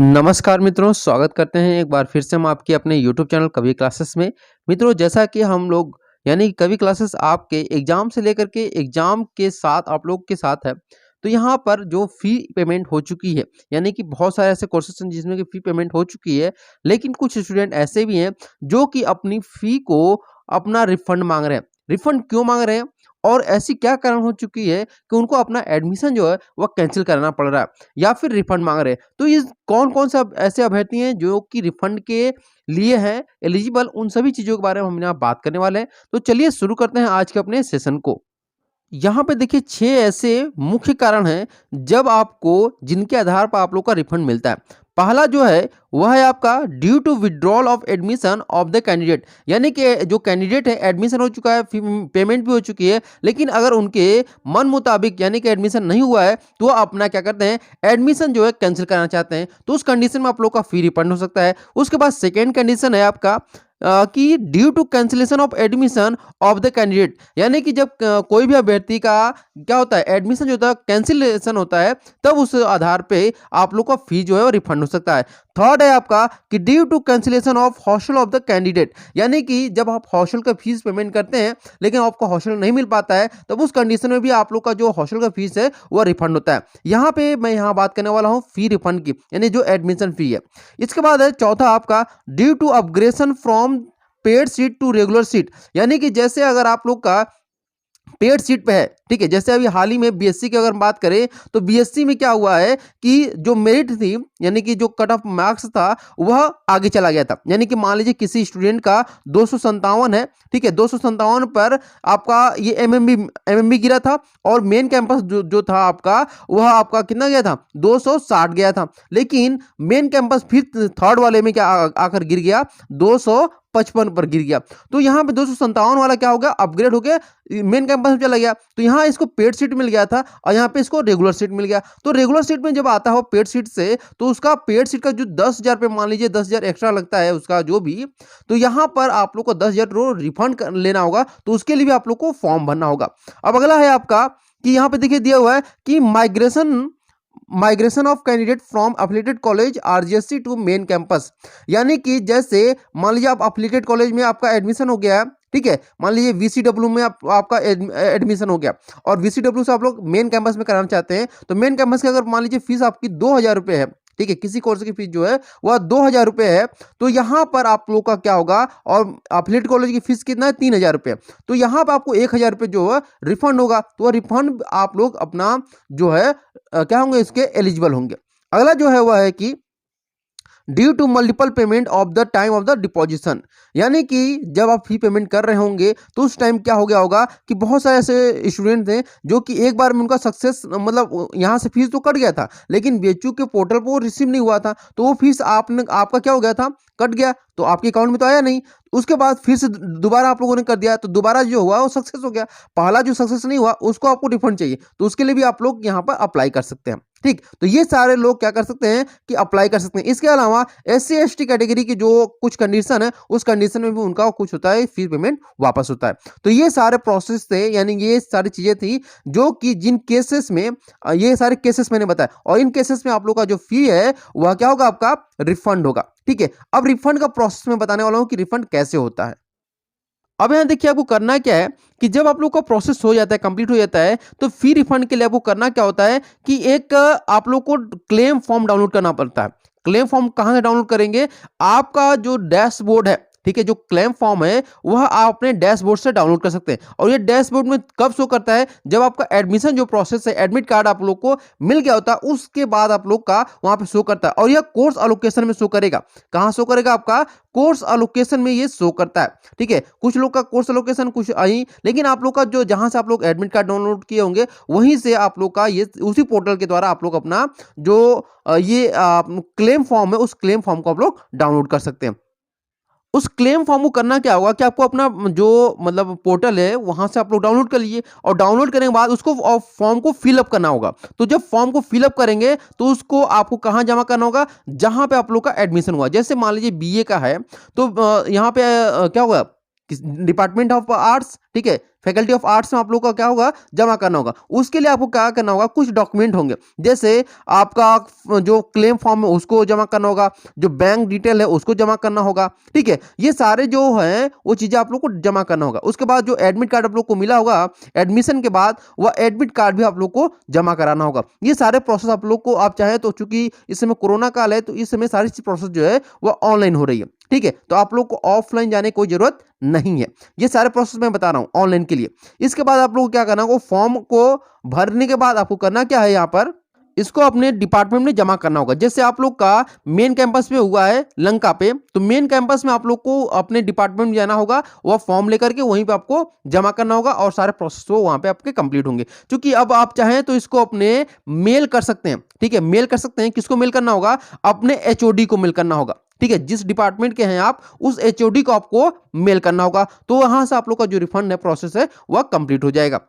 नमस्कार मित्रों, स्वागत करते हैं एक बार फिर से हम आपके अपने यूट्यूब चैनल कवि क्लासेस में। मित्रों, जैसा कि हम लोग यानी कवि क्लासेस आपके एग्ज़ाम से लेकर के एग्ज़ाम के साथ आप लोग के साथ है। तो यहाँ पर जो फ़ी पेमेंट हो चुकी है, यानी कि बहुत सारे ऐसे कोर्सेज़ हैं जिसमें कि फ़ी पेमेंट हो चुकी है, लेकिन कुछ स्टूडेंट ऐसे भी हैं जो कि अपनी फ़ी को अपना रिफ़ंड माँग रहे हैं। रिफ़ंड क्यों माँग रहे हैं? और ऐसी क्या कारण हो चुकी है कि उनको अपना एडमिशन जो है वह कैंसल कराना पड़ रहा है या फिर रिफ़ंड माँग रहे हैं। तो इस कौन-कौन से अब ऐसे अभ्यर्थी हैं जो कि रिफंड के लिए हैं एलिजिबल, उन सभी चीज़ों के बारे में हम यहाँ बात करने वाले हैं। तो चलिए शुरू करते हैं आज के अपने सेशन को। यहाँ पे देखिए 6 ऐसे मुख्य कारण हैं जब आपको जिनके आधार पर आप लोग का रिफंड मिलता है। पहला जो है वह है आपका due to withdrawal of admission of the candidate, यानी कि जो कैंडिडेट है एडमिशन हो चुका है, पेमेंट भी हो चुकी है, लेकिन अगर उनके मन मुताबिक यानी कि एडमिशन नहीं हुआ है तो वो अपना क्या करते हैं, एडमिशन जो है कैंसिल कराना चाहते हैं। तो उस कंडीशन में आप लोग का फी रिफंड हो सकता है। उसके बाद सेकेंड कंडीशन है आपका कि due to cancellation of admission of the candidate, यानी कि जब कोई भी अभ्यर्थी का क्या होता है, एडमिशन जो होता है कैंसिलेशन होता है, तब उस आधार पे आप लोग का फी जो है वो रिफंड हो सकता है। थर्ड है आपका कि due to cancellation of hostel of the candidate, यानी कि जब आप हॉस्टल का फीस पेमेंट करते हैं लेकिन आपको हॉस्टल नहीं मिल पाता है, तब उस कंडीशन में भी आप लोग का जो हॉस्टल का फीस है वह रिफंड होता है। यहाँ पे मैं यहाँ बात करने वाला हूँ फी रिफंड की, यानी जो एडमिशन फी है। इसके बाद है चौथा आपका due to upgradation from paid seat to regular seat, यानी कि जैसे अगर आप लोग का पेड सीट पे है, ठीक है, जैसे अभी हाल ही में बीएससी की अगर हम बात करें तो बीएससी में क्या हुआ है कि जो मेरिट थी यानी कि जो कट ऑफ मार्क्स था वह आगे चला गया था। यानी कि मान लीजिए किसी स्टूडेंट का 257 है, ठीक है, 257 पर आपका ये एमएमबी गिरा था और मेन कैंपस जो था आपका वह आपका कितना गया था, 260 गया था। लेकिन मेन कैंपस फिर थर्ड वाले में क्या आकर गिर गया, 255 पर गिर गया। तो यहाँ पे 257 वाला क्या हो गया, अपग्रेड हो गया, मेन कैंपस में चला गया। तो यहाँ इसको पेड सीट मिल गया था और यहाँ पे इसको रेगुलर सीट मिल गया। तो रेगुलर सीट में जब आता हो पेड सीट से, तो उसका पेड सीट का जो 10,000 पे मान लीजिए 10,000 एक्स्ट्रा लगता है उसका जो भी, तो यहाँ पर आप लोग को 10,000 रिफंड लेना होगा। तो उसके लिए भी आप लोग को फॉर्म भरना होगा। अब अगला है आपका कि यहाँ पे देखिए दिया हुआ है कि migration of candidate from affiliated college RGSC to main campus, यानी कि जैसे मान लीजिए आप एफिलिएटेड कॉलेज में आपका एडमिशन हो गया है, ठीक है, मान लीजिए वीसीडब्ल्यू में आपका एडमिशन हो गया और वीसीडब्ल्यू से आप लोग मेन कैंपस में कराना चाहते हैं। तो मेन कैंपस की अगर मान लीजिए फीस आपकी 2,000 रुपये है, ठीक है, किसी कोर्स की फीस जो है वह 2,000 रुपये है, तो यहाँ पर आप लोग का क्या होगा, और एफिलिएटेड कॉलेज की फीस कितना है, 3,000 रुपये, तो यहाँ पर आपको 1,000 रुपये जो है रिफंड होगा। तो वह रिफंड आप लोग अपना जो है क्या होंगे, इसके एलिजिबल होंगे। अगला जो है वह है कि due to multiple payment of the time of the deposition, यानी कि जब आप फी पेमेंट कर रहे होंगे तो उस टाइम क्या हो गया होगा कि बहुत सारे ऐसे स्टूडेंट थे जो कि एक बार में उनका सक्सेस मतलब यहाँ से फीस तो कट गया था, लेकिन बीएचयू के पोर्टल पर वो रिसीव नहीं हुआ था, तो वो फीस आपका क्या हो गया था, कट गया, तो आपके अकाउंट में तो आया नहीं। उसके बाद फिर से दोबारा आप लोगों ने कर दिया, तो दोबारा जो हुआ वो सक्सेस हो गया। पहला जो सक्सेस नहीं हुआ उसको आपको रिफंड चाहिए, तो उसके लिए भी आप लोग यहाँ पर अप्लाई कर सकते हैं। ठीक, तो ये सारे लोग क्या कर सकते हैं कि अप्लाई कर सकते हैं। इसके अलावा एससी एसटी कैटेगरी की जो कुछ कंडीशन है, उस कंडीशन में भी उनका कुछ होता है, फीस पेमेंट वापस होता है। तो ये सारे प्रोसेस थे, यानी ये सारी चीजें थी जो कि जिन केसेस में ये सारे केसेस मैंने बताया, और इन केसेस में आप लोग का जो फी है वह क्या होगा, आपका रिफंड होगा। ठीक है, अब रिफंड का प्रोसेस मैं बताने वाला हूं कि रिफंड कैसे होता है। अब यहाँ देखिए आपको करना क्या है कि जब आप लोग का प्रोसेस हो जाता है, कंप्लीट हो जाता है, तो फी रिफंड के लिए आपको करना क्या होता है कि एक आप लोग को क्लेम फॉर्म डाउनलोड करना पड़ता है। क्लेम फॉर्म कहाँ से डाउनलोड करेंगे, आपका जो डैशबोर्ड है, ठीक है, जो क्लेम फॉर्म है वह आप अपने डैशबोर्ड से डाउनलोड कर सकते हैं। और ये डैशबोर्ड में कब शो करता है, जब आपका एडमिशन जो प्रोसेस है, एडमिट कार्ड आप लोग को मिल गया होता है, उसके बाद आप लोग का वहां पे शो करता है। और यह कोर्स अलोकेशन में शो करेगा। कहाँ शो करेगा, आपका कोर्स अलोकेशन में ये शो करता है। ठीक है, कुछ लोग का कोर्स अलोकेशन कुछ आई, लेकिन आप लोग का जो जहां से आप लोग एडमिट कार्ड डाउनलोड किए होंगे वहीं से आप लोग का ये उसी पोर्टल के द्वारा आप लोग अपना जो ये क्लेम फॉर्म है, उस क्लेम फॉर्म को आप लोग डाउनलोड कर सकते हैं। उस क्लेम फॉर्म को करना क्या होगा कि आपको अपना जो मतलब पोर्टल है वहां से आप लोग डाउनलोड कर लीजिए, और डाउनलोड करने के बाद उसको फॉर्म को फिलअप करना होगा। तो जब फॉर्म को फिलअप करेंगे तो उसको आपको कहाँ जमा करना होगा, जहां पे आप लोग का एडमिशन हुआ। जैसे मान लीजिए बीए का है, तो यहाँ पे क्या होगा, डिपार्टमेंट ऑफ आर्ट्स, ठीक है, फैकल्टी ऑफ आर्ट्स में आप लोग का क्या होगा, जमा करना होगा। उसके लिए आपको क्या करना होगा, कुछ डॉक्यूमेंट होंगे, जैसे आपका जो क्लेम फॉर्म है उसको जमा करना होगा, जो बैंक डिटेल है उसको जमा करना होगा, ठीक है। ये सारे जो हैं वो चीज़ें आप लोग को जमा करना होगा। उसके बाद जो एडमिट कार्ड आप लोग को मिला होगा एडमिशन के बाद, वह एडमिट कार्ड भी आप लोग को जमा कराना होगा। ये सारे प्रोसेस आप लोग को, आप चाहे तो, चूंकि इस समय कोरोना काल है तो इस समय सारी प्रोसेस जो है वह ऑनलाइन हो रही है, ठीक है। तो आप लोग को ऑफलाइन जाने की कोई जरूरत नहीं है। ये सारे प्रोसेस मैं बता रहा हूं ऑनलाइन के लिए। इसके बाद आप लोग को क्या करना होगा, फॉर्म को भरने के बाद आपको करना क्या है, यहां पर इसको अपने डिपार्टमेंट में जमा करना होगा। जैसे आप लोग का मेन कैंपस पे हुआ है लंका पे, तो मेन कैंपस में आप लोग को अपने डिपार्टमेंट में जाना होगा, वह फॉर्म लेकर के वहीं पे आपको जमा करना होगा और सारे प्रोसेस वो वहां पे आपके कंप्लीट होंगे। क्योंकि अब आप चाहें तो इसको अपने मेल कर सकते हैं, ठीक है, मेल कर सकते हैं। किसको मेल करना होगा, अपने एचओडी को मेल करना होगा, ठीक है। जिस डिपार्टमेंट के हैं आप, उस एचओडी को आपको मेल करना होगा, तो वहां से आप लोग का जो रिफंड है प्रोसेस है वह कंप्लीट हो जाएगा।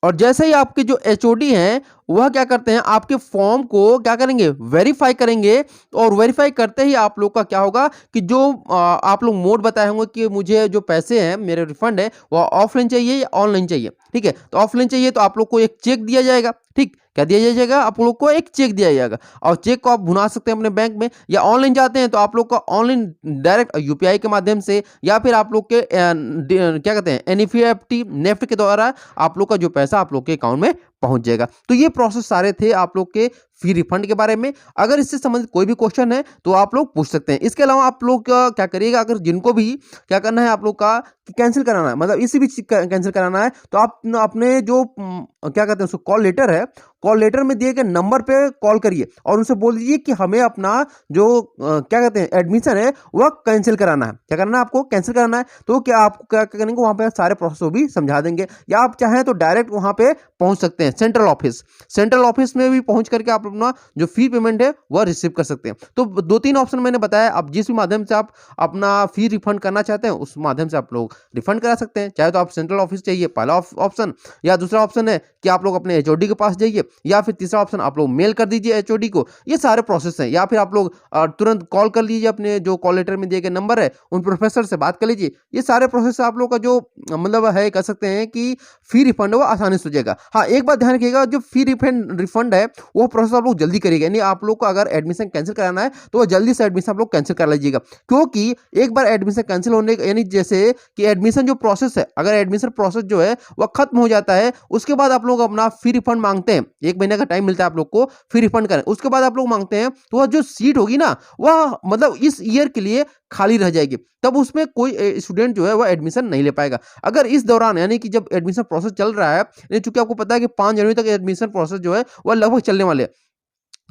और जैसे ही आपके जो एचओडी हैं वह क्या करते हैं, आपके फॉर्म को क्या करेंगे, वेरीफाई करेंगे। और वेरीफाई करते ही आप लोग का क्या होगा कि जो आप लोग मोड बताए होंगे कि मुझे जो पैसे हैं मेरे रिफंड है वह ऑफलाइन चाहिए या ऑनलाइन चाहिए, ठीक है। तो ऑफलाइन चाहिए तो आप लोग को एक चेक दिया जाएगा, ठीक, क्या दिया जाएगा, आप लोग को एक चेक दिया जाएगा और चेक को आप भुना सकते हैं अपने बैंक में। या ऑनलाइन जाते हैं तो आप लोग का ऑनलाइन डायरेक्ट यूपीआई के माध्यम से, या फिर आप लोग के क्या कहते हैं एनईएफटी नेफ्ट के द्वारा आप लोग का जो पैसा आप लोग के अकाउंट में पहुंच जाएगा। तो ये प्रोसेस सारे थे आप लोग के फी रिफंड के बारे में। अगर इससे संबंधित कोई भी क्वेश्चन है तो आप लोग पूछ सकते हैं। इसके अलावा आप लोग क्या करिएगा, अगर जिनको भी क्या करना है आप लोग का कैंसिल कराना है, मतलब इसी भी कैंसिल कराना है, तो आप अपने जो क्या कहते हैं उसको कॉल लेटर है, कॉल लेटर में दिए गए नंबर पे कॉल करिए और उनसे बोल दीजिए कि हमें अपना जो क्या कहते हैं एडमिशन है वह कैंसिल कराना है। क्या करना है, आपको कैंसिल कराना है। तो क्या आपको क्या करेंगे, वहां पे सारे प्रोसेस वो भी समझा देंगे। या आप चाहें तो डायरेक्ट वहां पे पहुंच सकते हैं सेंट्रल ऑफिस में भी पहुंच करके आप अपना जो फी पेमेंट है वह रिसीव कर सकते हैं। तो 2-3 ऑप्शन मैंने बताया, आप जिस भी माध्यम से आप अपना फी रिफंड करना चाहते हैं उस माध्यम से आप लोग रिफंड करा सकते हैं। चाहे तो आप सेंट्रल ऑफिस चाहिए पहला ऑप्शन, या दूसरा ऑप्शन है कि आप लोग अपने एचओडी के पास जाइए, या फिर तीसरा ऑप्शन आप लोग मेल कर दीजिए एचओडी को। ये सारे प्रोसेस हैं। या फिर आप लोग तुरंत कॉल कर लीजिए, अपने जो कॉल लेटर में दिए गए नंबर है उन प्रोफेसर से बात कर लीजिए। ये सारे प्रोसेस आप लोग का जो मतलब है, कह सकते हैं कि फी रिफंड है वो आसानी से हो जाएगा। हाँ, एक बात ध्यान रखिएगा, जो फी रिफंड है वो प्रोसेस आप लोग जल्दी करिएगा। यानी आप लोग को अगर एडमिशन कैंसिल कराना है तो वो जल्दी से एडमिशन आप लोग कैंसिल कर लीजिएगा। क्योंकि एक बार एडमिशन कैंसिल होने, यानी जैसे कि एडमिशन जो प्रोसेस है, अगर एडमिशन प्रोसेस जो है वह खत्म हो जाता है, उसके बाद आप लोग अपना फी रिफंड मांगते हैं, 1 महीने का टाइम मिलता है आप लोग को फी रिफंड करें, उसके बाद आप लोग मांगते हैं, तो वह जो सीट होगी ना वह मतलब इस ईयर के लिए खाली रह जाएगी। तब उसमें कोई स्टूडेंट जो है वह एडमिशन नहीं ले पाएगा। अगर इस दौरान, यानी कि जब एडमिशन प्रोसेस चल रहा है, चूंकि आपको पता है कि 5 जनवरी तक एडमिशन प्रोसेस जो है वह लगभग चलने वाले हैं,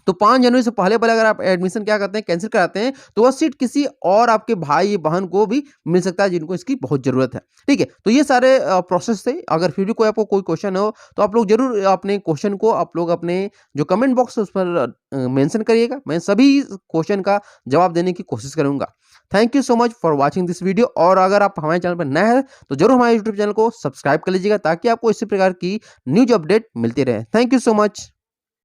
तो 5 जनवरी से पहले पहले अगर आप एडमिशन क्या करते हैं, कैंसिल कराते हैं, तो वह सीट किसी और आपके भाई बहन को भी मिल सकता है जिनको इसकी बहुत जरूरत है, ठीक है। तो ये सारे प्रोसेस थे। अगर फिर भी कोई आपको कोई क्वेश्चन हो तो आप लोग जरूर अपने क्वेश्चन को आप लोग अपने जो कमेंट बॉक्स है उस पर मेंशन करिएगा। मैं सभी क्वेश्चन का जवाब देने की कोशिश करूंगा। Thank you so much for watching this video. और अगर आप हमारे चैनल पर नए हैं तो जरूर हमारे यूट्यूब चैनल को सब्सक्राइब कर लीजिएगा, ताकि आपको इसी प्रकार की न्यूज अपडेट मिलती रहे। Thank you so much.